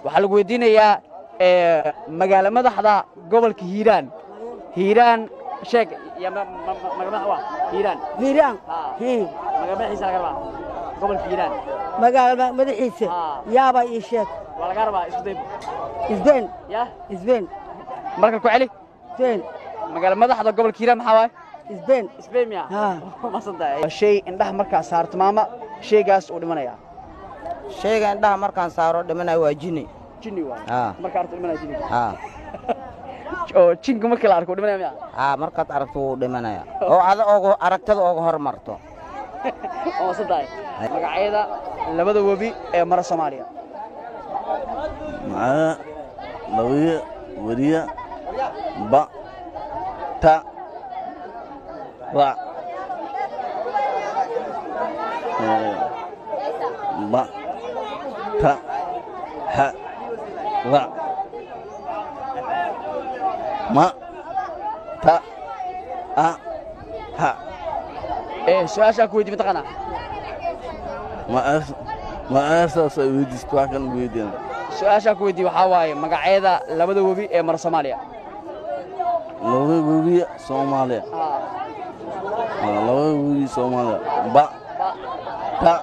waxaa lagu weydiinayaa magaalo madaxda gobolka hiiraan hiiraan sheeg ya magamax waa hiiraan hiiraan magamaxiisa laga rabaa gobolka hiiraan magaalo madaxiisa yaaba ii sheeg waa laga rabaa isbeen ya isbeen marka ku celi isbeen magaalo madaxda gobolka hiiraan maxaa waaye isbeen miya ma santahay shay indhaha markaa saarto maama shaygaas uu dhimanayaa shayga indhaha markaan saaro dhimanayo waa jinni marka arko dhimanaya jinni oo jinka markii la arko dhimanaya miya markaad aragto wuu dhimanaya oo aragtada uga hormarto oo santahay magacyada labada webi ee mara Soomaaliya lawiya wariya ba ta ra ba ta ha ra ma ta a ha su'aasha ku weydiin taqana ma asaas ay weydiisto wax kan weydiin su'aasha ku weydiin waxa waaye magacyada labada webi ee mar Soomaaliya labada webi Soomaaliya labada webi Soomaaliya ba ta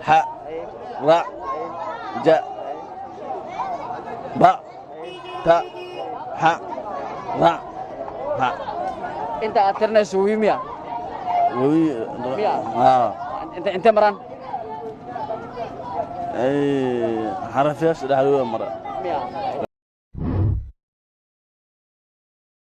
ha ra ja ba ta ha ra ha inta aad tirnayso webi miya انت مران حرف ياش دحلوه مره